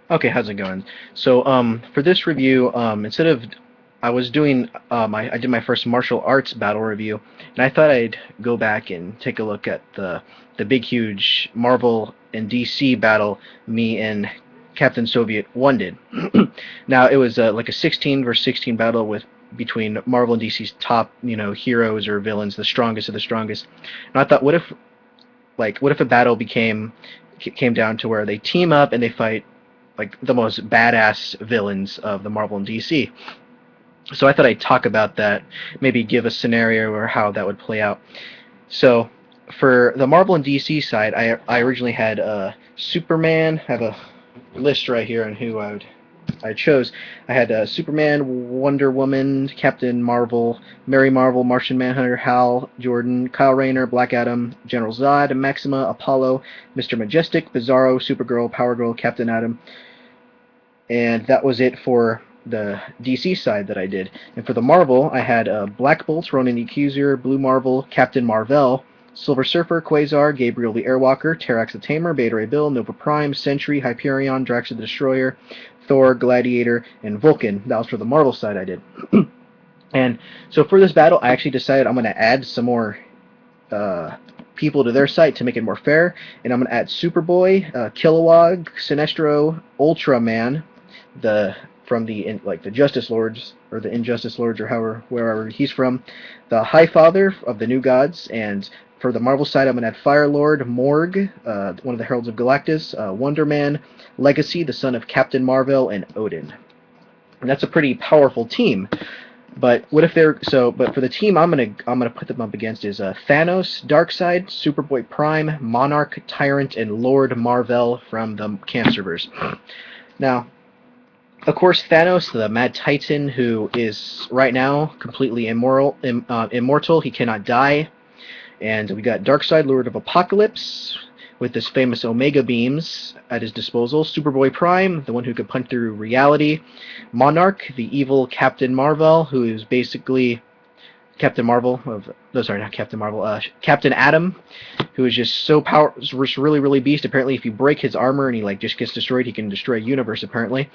Okay, how's it going? So, for this review, instead of I was doing I did my first martial arts battle review, and I thought I'd go back and take a look at the big, huge Marvel and DC battle me and Captain Soviet One did. Now, it was like a 16 versus 16 battle with between Marvel and DC's top, heroes or villains, the strongest of the strongest. And I thought, what if a battle came down to where they team up and they fight like the most badass villains of the Marvel and DC. So I thought I'd talk about that, maybe give a scenario or how that would play out. So for the Marvel and DC side, I originally had Superman. I have a list right here on who I chose. I had Superman, Wonder Woman, Captain Marvel, Mary Marvel, Martian Manhunter, Hal Jordan, Kyle Rayner, Black Adam, General Zod, Maxima, Apollo, Mr. Majestic, Bizarro, Supergirl, Power Girl, Captain Atom, and that was it for the DC side that I did. And for the Marvel, I had Black Bolt, Ronan the Accuser, Blue Marvel, Captain Marvel, Silver Surfer, Quasar, Gabriel the Airwalker, Terrax the Tamer, Beta Ray Bill, Nova Prime, Sentry, Hyperion, Drax the Destroyer, Thor, Gladiator, and Vulcan. That was for the Marvel side I did. And so for this battle, I actually decided I'm going to add some more people to their site to make it more fair, and I'm going to add Superboy, Kilowog, Sinestro, Ultraman, the from the Justice Lords or the Injustice Lords or however wherever he's from, the High Father of the New Gods, and for the Marvel side, I'm gonna add Fire Lord, Morg, one of the Heralds of Galactus, Wonder Man, Legacy, the son of Captain Marvel, and Odin. And that's a pretty powerful team. But what if they're so? But for the team, I'm gonna put them up against is Thanos, Darkseid, Superboy Prime, Monarch, Tyrant, and Lord Marvel from the Cancerverse. Now, of course, Thanos, the Mad Titan, who is right now completely immortal. He cannot die. And we got Darkseid, Lord of Apocalypse, with his famous Omega beams at his disposal. Superboy Prime, the one who could punch through reality. Monarch, the evil Captain Marvel, who is basically Captain Marvel of no, sorry, not Captain Marvel. Captain Atom, who is just so powerful, just really, really beast. Apparently, if you break his armor and he just gets destroyed, he can destroy a universe. Apparently,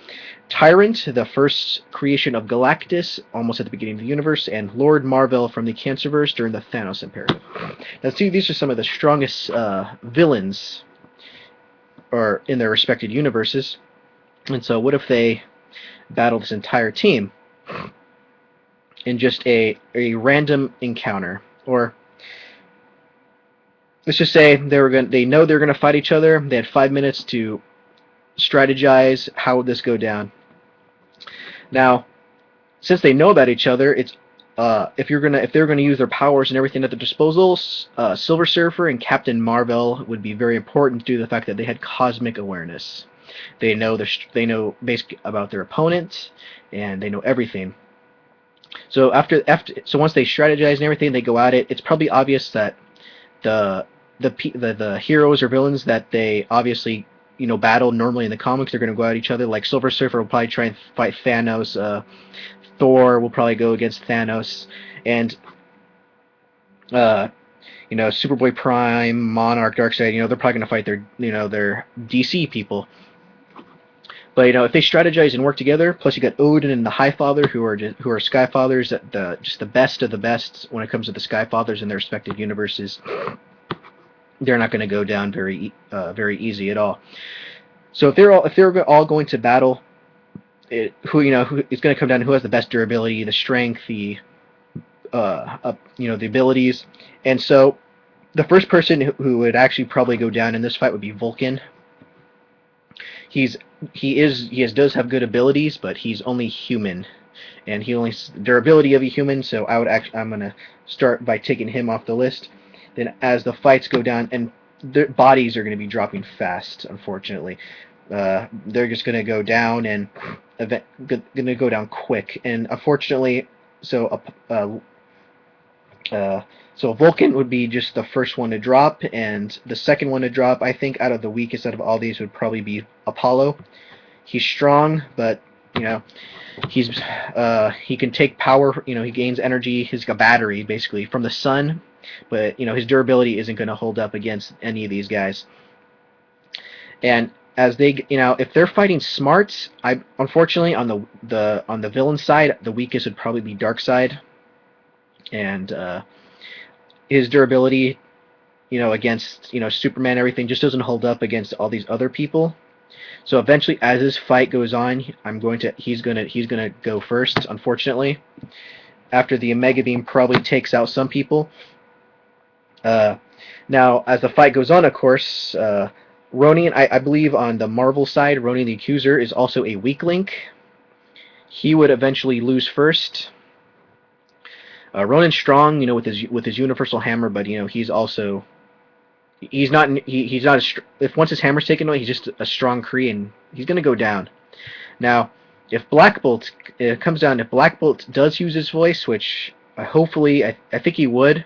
Tyrant, the first creation of Galactus, almost at the beginning of the universe, and Lord Marvel from the Cancerverse during the Thanos Imperative. Now, see, these are some of the strongest villains, or in their respected universes. And so, what if they battle this entire team in just a random encounter? Or let's just say they know they're gonna fight each other. They had 5 minutes to strategize how would this go down. Now, since they know about each other, it's if they're gonna use their powers and everything at their disposal, Silver Surfer and Captain Marvel would be very important due to the fact that they had cosmic awareness. They know basically about their opponent, and they know everything. So so once they strategize and everything, they go at it. It's probably obvious that the heroes or villains that they obviously battle normally in the comics, they're going to go at each other. Like Silver Surfer will probably try and fight Thanos. Thor will probably go against Thanos, and uh, Superboy Prime, Monarch, Darkseid. They're probably going to fight their DC people. But if they strategize and work together, plus you got Odin and the High Father, who are Sky Fathers, just the best of the best when it comes to the Sky Fathers in their respective universes. They're not going to go down very easy at all. So if they're all going to battle, it's going to come down to who has the best durability, the strength, the abilities, and so the first person who would actually probably go down in this fight would be Vulcan. He does have good abilities, but he's only human, and he only has the durability of a human. So I'm gonna start by taking him off the list. Then as the fights go down, and their bodies are going to be dropping fast, unfortunately. They're just going to go down and going to go down quick, and unfortunately, so Vulcan would be just the first one to drop, and the second one to drop, I think, out of the weakest out of all these would probably be Apollo. He's strong, but he can take power. He gains energy. He's like a battery basically from the sun, but his durability isn't going to hold up against any of these guys. And as they, if they're fighting smart, I unfortunately on the villain side, the weakest would probably be Darkseid, and his durability, against Superman and everything just doesn't hold up against all these other people. So eventually, as this fight goes on, he's gonna go first. Unfortunately, after the Omega Beam probably takes out some people. Uh, Now, as the fight goes on, of course, Ronin, I believe on the Marvel side, Ronin the Accuser is also a weak link. He would eventually lose first. Ronin's strong, with his universal hammer, but he's not if once his hammer's taken away, he's just a strong Kree, and he's gonna go down. Now, if Black Bolt it comes down, if Black Bolt does use his voice, which hopefully I think he would,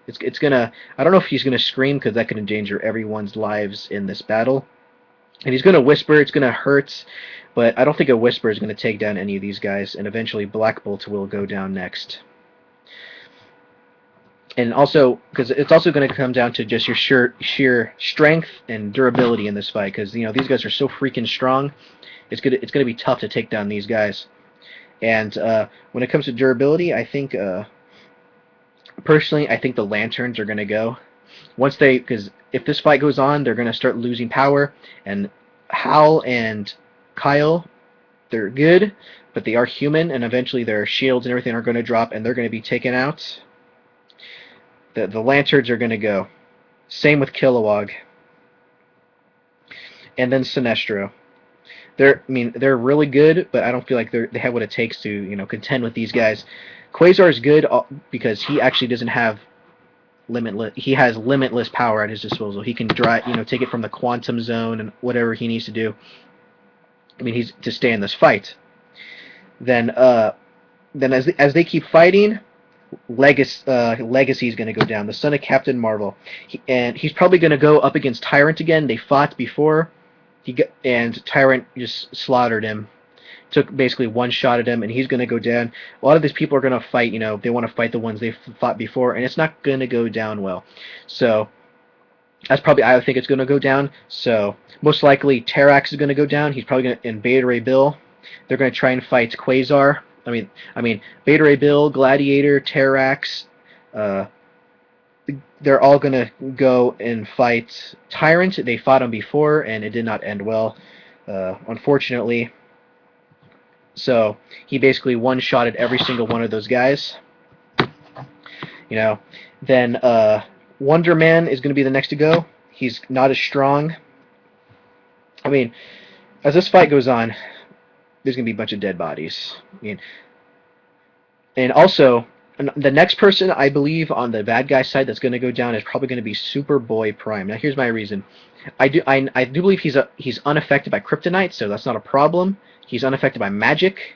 it's gonna, I don't know if he's gonna scream because that could endanger everyone's lives in this battle, and he's gonna whisper. It's gonna hurt, but I don't think a whisper is gonna take down any of these guys, and eventually Black Bolt will go down next. And also, because it's also going to come down to just your sheer strength and durability in this fight, because these guys are so freaking strong. It's gonna be tough to take down these guys. And when it comes to durability, I think personally, I think the Lanterns are going to go because if this fight goes on, they're going to start losing power. And Hal and Kyle, they're good, but they are human, and eventually their shields and everything are going to drop, and they're going to be taken out. The Lanterns are going to go. Same with Kilowog. And then Sinestro. They're really good, but I don't feel like they have what it takes to contend with these guys. Quasar is good because he actually doesn't have limitless. He has limitless power at his disposal. He can take it from the quantum zone and whatever he needs to do. He's to stay in this fight. Then as they keep fighting, Legacy is going to go down, the son of Captain Marvel, and he's probably going to go up against Tyrant again. They fought before, and Tyrant just slaughtered him, took basically one shot at him, and he's going to go down. A lot of these people are going to fight, they want to fight the ones they fought before, and it's not going to go down well. So I think it's going to go down. So most likely Terrax is going to go down. He's probably going to, and Beta Ray Bill, they're going to try and fight Quasar. Beta Ray Bill, Gladiator, Terrax, they're all going to go and fight Tyrant. They fought him before, and it did not end well, unfortunately. So he basically one-shotted every single one of those guys. Then Wonder Man is going to be the next to go. He's not as strong. As this fight goes on, there's going to be a bunch of dead bodies. And also, the next person I believe on the bad guy side that's going to go down is probably going to be Superboy Prime. Now, here's my reason. I do believe he's unaffected by kryptonite, so that's not a problem. He's unaffected by magic,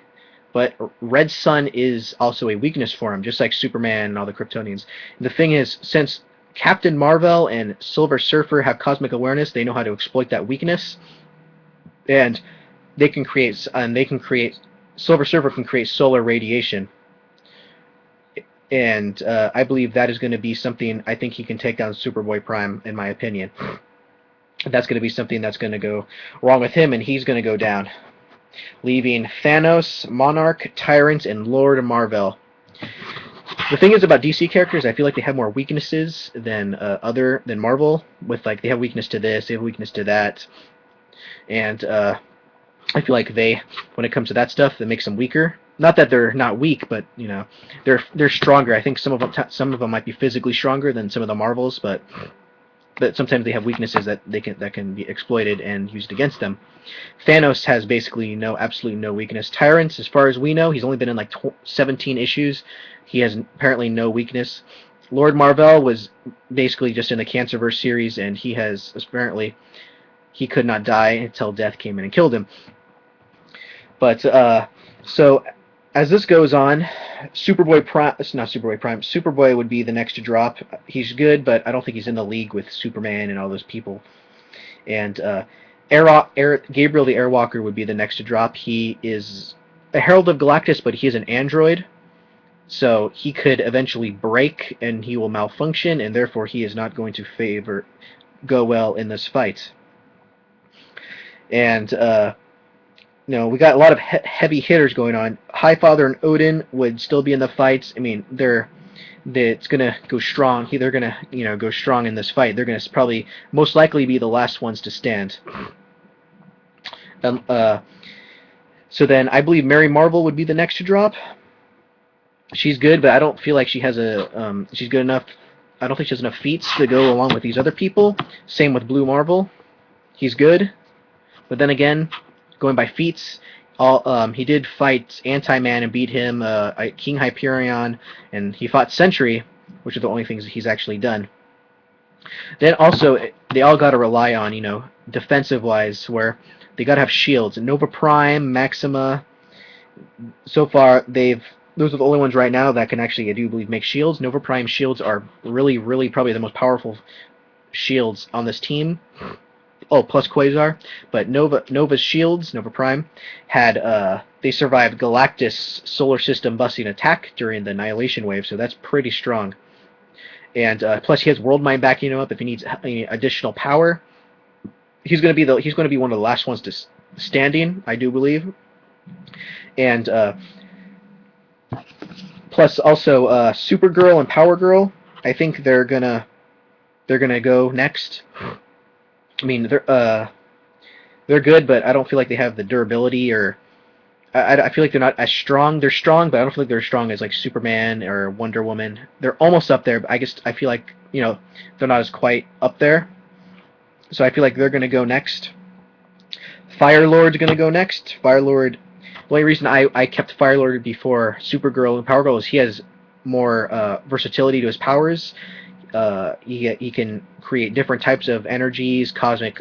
but Red Sun is also a weakness for him, just like Superman and all the Kryptonians. The thing is, since Captain Marvel and Silver Surfer have cosmic awareness, they know how to exploit that weakness, and they can create. Silver Surfer can create solar radiation. And I believe that is going to be something. I think he can take down Superboy Prime, in my opinion. That's going to be something that's going to go wrong with him, and he's going to go down, leaving Thanos, Monarch, Tyrant, and Lord Marvel. The thing is about DC characters, I feel like they have more weaknesses than Marvel. With they have weakness to this, they have weakness to that, and I feel like when it comes to that stuff, that makes them weaker. Not that they're not weak, but they're stronger. I think some of them might be physically stronger than some of the Marvels, but sometimes they have weaknesses that can be exploited and used against them. Thanos has basically absolutely no weakness. Tyrant, as far as we know, he's only been in 17 issues. He has apparently no weakness. Lord Marvel was basically just in the Cancerverse series, and he could not die until death came in and killed him. But so as this goes on, Superboy would be the next to drop. He's good, but I don't think he's in the league with Superman and all those people. And Gabriel the Airwalker would be the next to drop. He is a Herald of Galactus, but he is an android, so he could eventually break and he will malfunction, and therefore he is not going to go well in this fight. And we got a lot of heavy hitters going on. Highfather and Odin would still be in the fights. I mean, it's gonna go strong. They're gonna go strong in this fight. They're gonna probably most likely be the last ones to stand. Um, uh, so then I believe Mary Marvel would be the next to drop. She's good, but I don't feel like she has she's good enough. I don't think she has enough feats to go along with these other people. Same with Blue Marvel. He's good, but then again, going by feats, he did fight Anti-Man and beat him, King Hyperion, and he fought Sentry, which are the only things that he's actually done. Then also, they all got to rely on, defensive-wise, where they got to have shields. Nova Prime, Maxima, so far, those are the only ones right now that can actually, I do believe, make shields. Nova Prime shields are really, really probably the most powerful shields on this team. Oh, plus Quasar, but Nova's shields, Nova Prime, they survived Galactus solar system busting attack during the Annihilation Wave, so that's pretty strong. And plus, he has World Mind backing him up if he needs any additional power. He's going to be one of the last ones to standing, I do believe. And plus, also Supergirl and Power Girl, I think they're gonna go next. I mean, they're good, but I don't feel like they have the durability, or I feel like they're not as strong. They're strong, but I don't feel like they're as strong as like Superman or Wonder Woman. They're almost up there, but I feel like they're not as quite up there. So I feel like they're gonna go next. Firelord's gonna go next. Firelord. The only reason I kept Firelord before Supergirl and Power Girl is he has more versatility to his powers. He can create different types of energies,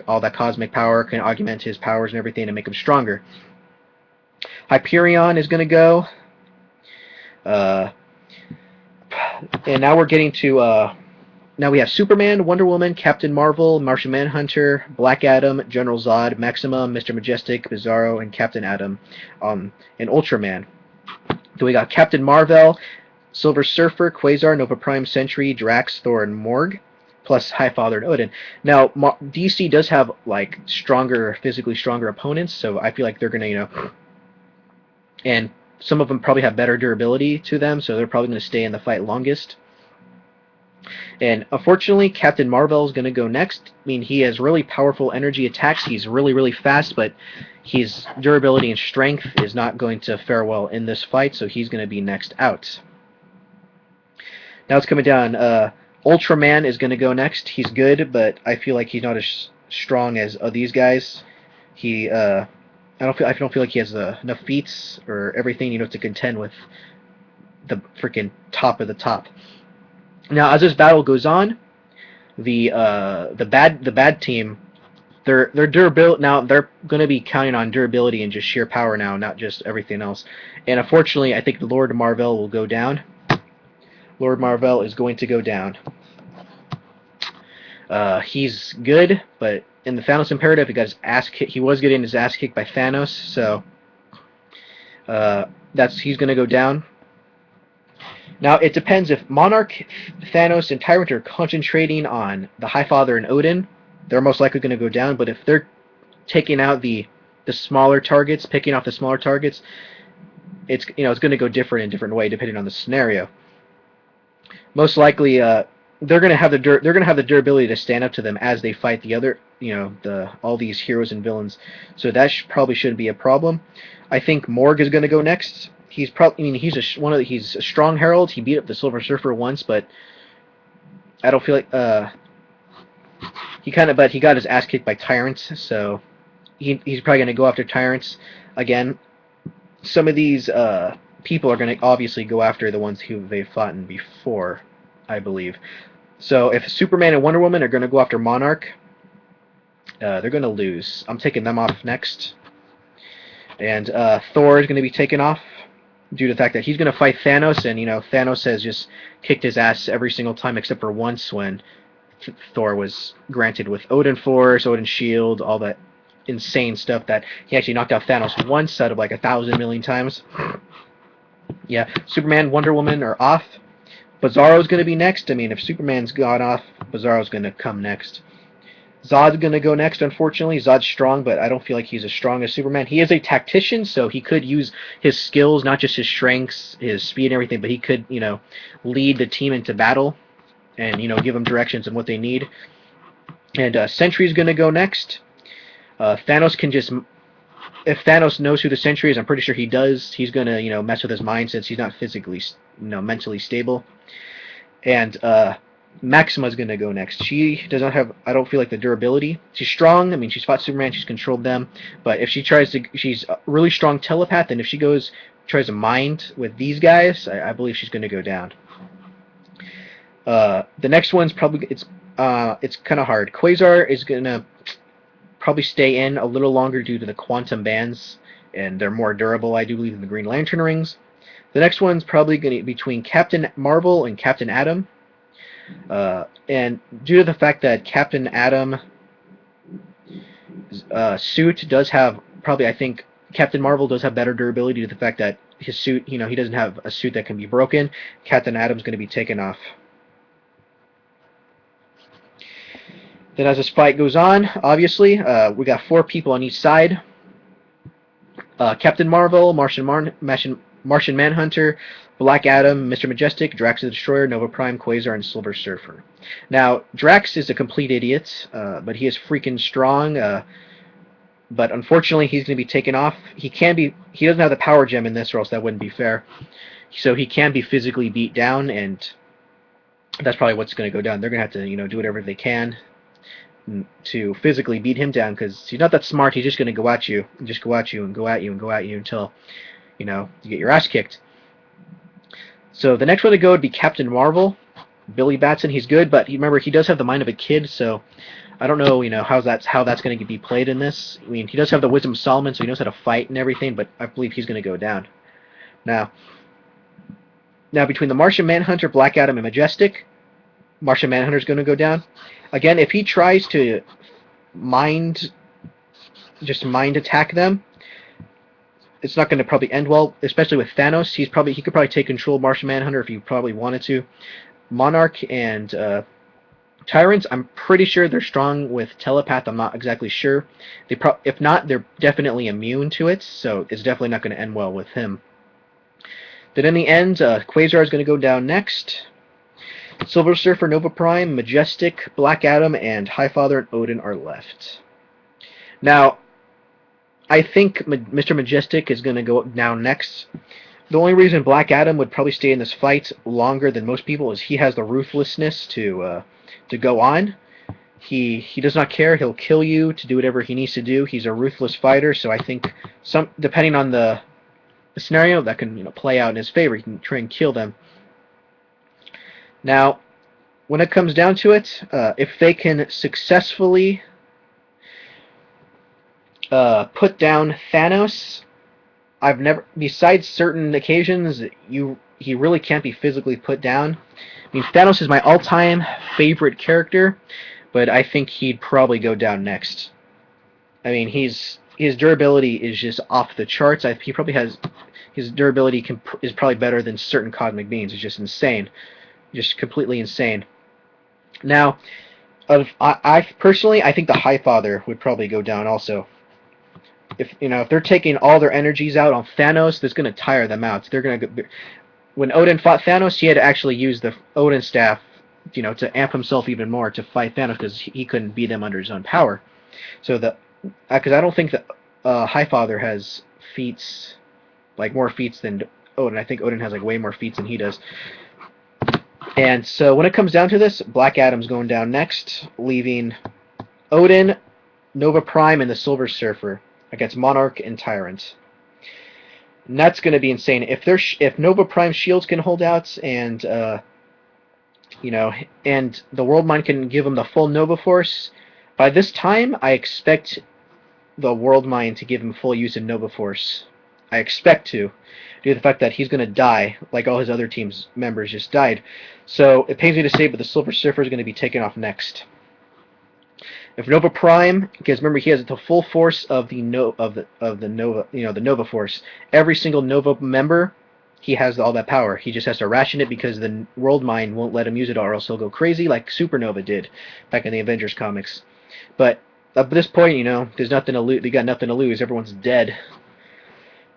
all that cosmic power can augment his powers and everything to make him stronger. Hyperion is going to go. And now we're getting to now we have Superman, Wonder Woman, Captain Marvel, Martian Manhunter, Black Adam, General Zod, Maximum, Mr. Majestic, Bizarro, and Captain Atom, and Ultraman. Then we got Captain Marvel, Silver Surfer, Quasar, Nova Prime, Sentry, Drax, Thor, and Morg, plus Highfather and Odin. Now, DC does have like physically stronger opponents, so I feel like they're gonna, and some of them probably have better durability to them, so they're probably gonna stay in the fight longest. And unfortunately, Captain Marvel is gonna go next. I mean, he has really powerful energy attacks. He's really, really fast, but his durability and strength is not going to fare well in this fight, so he's gonna be next out. Now it's coming down. Ultraman is going to go next. He's good, but I feel like he's not as strong as these guys. I don't feel like he has enough feats or everything to contend with the freaking top of the top. Now, as this battle goes on, the bad team, their durability now, they're going to be counting on durability and just sheer power now, not just everything else. And unfortunately, I think the Lord Marvel will go down. Lord Marvel is going to go down. He's good, but in the Thanos Imperative, he was getting his ass kicked by Thanos, so he's going to go down. Now, it depends if Monarch, Thanos, and Tyrant are concentrating on the Highfather and Odin, they're most likely going to go down, but if they're taking out the smaller targets, picking off the smaller targets, it's going to go different in a different way depending on the scenario. Most likely, they're going to have the durability to stand up to them as they fight the other, all these heroes and villains. So that probably shouldn't be a problem. I think Morg is going to go next. He's he's a strong herald. He beat up the Silver Surfer once, but I don't feel like he got his ass kicked by Tyrants. So he's probably going to go after Tyrants again. Some of these people are going to obviously go after the ones who they've fought in before, I believe. So if Superman and Wonder Woman are going to go after Monarch, they're going to lose. I'm taking them off next. And Thor is going to be taken off due to the fact that he's going to fight Thanos, and Thanos has just kicked his ass every single time except for once when Thor was granted with Odin Force, Odin Shield, all that insane stuff that he actually knocked out Thanos once out of like 1,000 million times. Yeah, Superman, Wonder Woman are off. Bizarro's going to be next. I mean, if Superman's gone off, Bizarro's going to come next. Zod's going to go next, unfortunately. Zod's strong, but I don't feel like he's as strong as Superman. He is a tactician, so he could use his skills, not just his strengths, his speed and everything, but he could, lead the team into battle and, give them directions and what they need. And Sentry's going to go next. Thanos can just... If Thanos knows who the Sentry is, I'm pretty sure he does. He's going to, mess with his mind since he's not physically, mentally stable. And Maxima's going to go next. She does not have, I don't feel like, the durability. She's strong. I mean, she's fought Superman. She's controlled them. But if she tries to, she's a really strong telepath. And if she tries to mind with these guys, I believe she's going to go down. The next one's probably, it's kind of hard. Quasar is going to probably stay in a little longer due to the quantum bands. And they're more durable, I do believe, than the Green Lantern rings. The next one's probably going to be between Captain Marvel and Captain Atom. And due to the fact that Captain Atom's suit does have, I think Captain Marvel does have better durability due to the fact that his suit, he doesn't have a suit that can be broken. Captain Atom's going to be taken off. Then as this fight goes on, obviously, we got 4 people on each side. Captain Marvel, Martian Manhunter, Black Adam, Mr. Majestic, Drax the Destroyer, Nova Prime, Quasar, and Silver Surfer. Now, Drax is a complete idiot, but he is freaking strong. But unfortunately, he's going to be taken off. He doesn't have the power gem in this, or else that wouldn't be fair. So he can be physically beat down, and that's probably what's going to go down. They're going to have to, do whatever they can to physically beat him down, because he's not that smart. He's just going to go at you, and just go at you, and go at you, and go at you until, you get your ass kicked. So the next one to go would be Captain Marvel. Billy Batson, he's good, but remember, he does have the mind of a kid, so I don't know, how that's going to be played in this. I mean, he does have the wisdom of Solomon, so he knows how to fight and everything, but I believe he's going to go down. Now, between the Martian Manhunter, Black Adam, and Majestic, Martian Manhunter's going to go down. Again, if he tries to mind attack them, it's not going to probably end well, especially with Thanos. He could probably take control of Martian Manhunter if he probably wanted to. Monarch and Tyrants, I'm pretty sure they're strong with telepath. I'm not exactly sure. If not, they're definitely immune to it, so it's definitely not going to end well with him. Then in the end, Quasar is going to go down next. Silver Surfer, Nova Prime, Majestic, Black Adam, and Highfather and Odin are left. Now, I think Mr. Majestic is going to go down next. The only reason Black Adam would probably stay in this fight longer than most people is he has the ruthlessness to go on. He does not care. He'll kill you to do whatever he needs to do. He's a ruthless fighter, so I think depending on the scenario, that can play out in his favor. He can try and kill them. Now, when it comes down to it, if they can successfully put down Thanos, besides certain occasions, he really can't be physically put down. I mean, Thanos is my all-time favorite character, but I think he'd probably go down next. I mean, his durability is just off the charts. He probably has his durability is probably better than certain cosmic beings. It's just insane, just completely insane. Now, I personally, I think the Highfather would probably go down also. If they're taking all their energies out on Thanos, that's going to tire them out. When Odin fought Thanos, he had to actually use the Odin staff, to amp himself even more to fight Thanos, because he couldn't beat them under his own power. So because I don't think that Highfather has feats, like more feats than Odin. I think Odin has like way more feats than he does. And so when it comes down to this, Black Adam's going down next, leaving Odin, Nova Prime, and the Silver Surfer against Monarch and Tyrant. And that's going to be insane. If Nova Prime shields can hold out, and and the World Mind can give him the full Nova Force, by this time I expect the World Mind to give him full use of Nova Force. I expect to, due to the fact that he's going to die, like all his other team's members just died. So it pains me to say, but the Silver Surfer is going to be taken off next. If Nova Prime, because remember he has the full force of the Nova, the Nova Force. Every single Nova member, he has all that power. He just has to ration it because the World Mind won't let him use it, or else he'll go crazy like Supernova did back in the Avengers comics. But at this point, you know, there's nothing to lose. They got nothing to lose. Everyone's dead.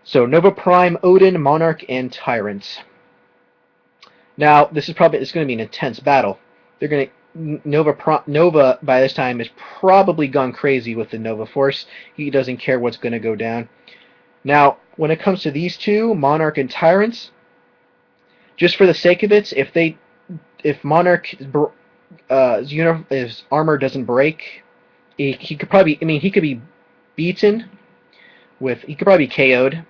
So Nova Prime, Odin, Monarch, and Tyrant. Now this is probably it's going to be an intense battle. They're going to Nova by this time is probably gone crazy with the Nova Force. He doesn't care what's going to go down. Now, when it comes to these two, Monarch and Tyrants, just for the sake of it, if Monarch his armor doesn't break, he could probably he could be beaten he could probably be KO'd.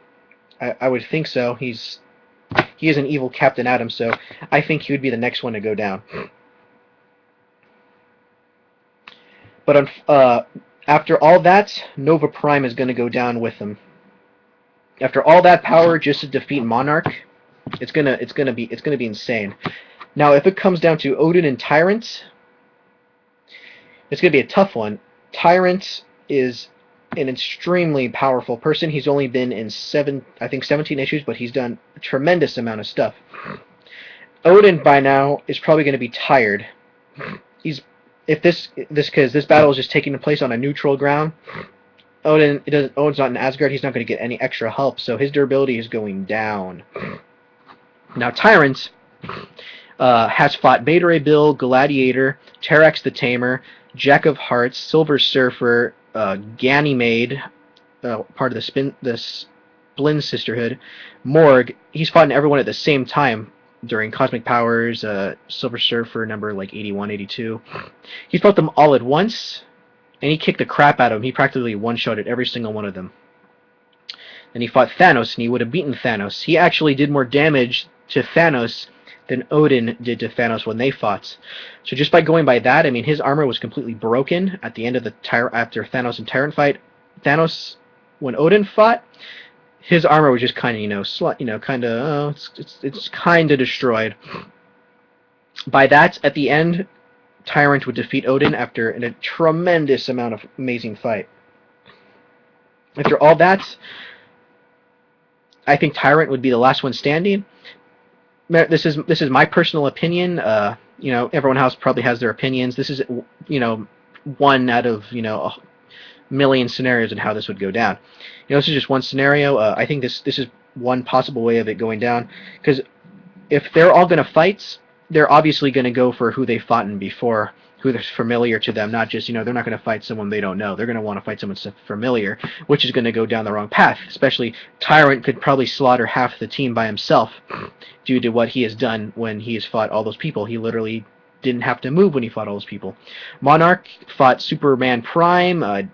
I would think so. He is an evil Captain Atom, so I think he would be the next one to go down. But after all that, Nova Prime is going to go down with him. After all that power just to defeat Monarch, it's gonna be insane. Now, if it comes down to Odin and Tyrant, it's gonna be a tough one. Tyrant is an extremely powerful person. He's only been in 17 issues, but he's done a tremendous amount of stuff. Odin by now is probably going to be tired. Because this battle is just taking place on a neutral ground. Odin's not in Asgard. He's not going to get any extra help, so his durability is going down. Now Tyrant has fought Beta Ray Bill, Gladiator, Terrax the Tamer, Jack of Hearts, Silver Surfer, Ganymede, part of the Splin Sisterhood, Morg. He's fought everyone at the same time during Cosmic Powers, Silver Surfer number like 81, 82. He's fought them all at once, and he kicked the crap out of them. He practically one-shotted every single one of them. Then he fought Thanos, and he would have beaten Thanos. He actually did more damage to Thanos than Odin did to Thanos when they fought. So just by going by that, I mean, his armor was completely broken at the end of after Thanos and Tyrant fight. Thanos, when Odin fought, his armor was just kind of, it's kind of destroyed. By that, at the end, Tyrant would defeat Odin after a tremendous amount of amazing fight. After all that, I think Tyrant would be the last one standing. This is my personal opinion. Everyone else probably has their opinions. This is, one out of, a million scenarios on how this would go down. This is just one scenario. I think this is one possible way of it going down. Because if they're all going to fight, they're obviously going to go for who they fought in before, who is familiar to them, not just, they're not going to fight someone they don't know. They're going to want to fight someone familiar, which is going to go down the wrong path. Especially Tyrant could probably slaughter half the team by himself due to what he has done when he has fought all those people. He literally didn't have to move when he fought all those people. Monarch fought Superman Prime,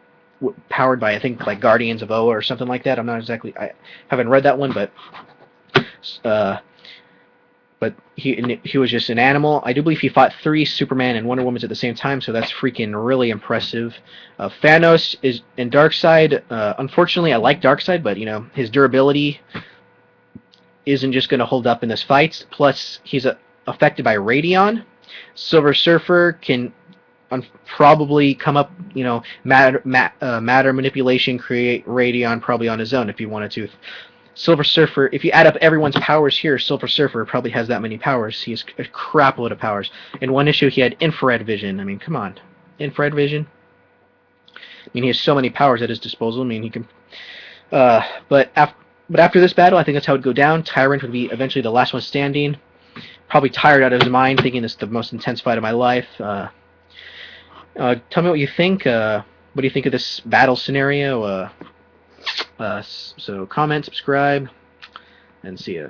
powered by, I think, like Guardians of Oa or something like that. I haven't read that one, but he was just an animal. I do believe he fought 3 Superman and Wonder Woman at the same time, so that's freaking really impressive. Thanos is in Darkseid. Unfortunately, I like Darkseid, but his durability isn't just going to hold up in this fight. Plus, he's affected by Radion. Silver Surfer can probably come up, matter manipulation, create Radion probably on his own if he wanted to. Silver Surfer, if you add up everyone's powers here, Silver Surfer probably has that many powers. He has a crap load of powers. In one issue, he had infrared vision. I mean, come on. Infrared vision? I mean, he has so many powers at his disposal. I mean, he can... But after this battle, I think that's how it would go down. Tyrant would be eventually the last one standing. Probably tired out of his mind, thinking this is the most intense fight of my life. Tell me what you think. What do you think of this battle scenario? So comment, subscribe, and see ya.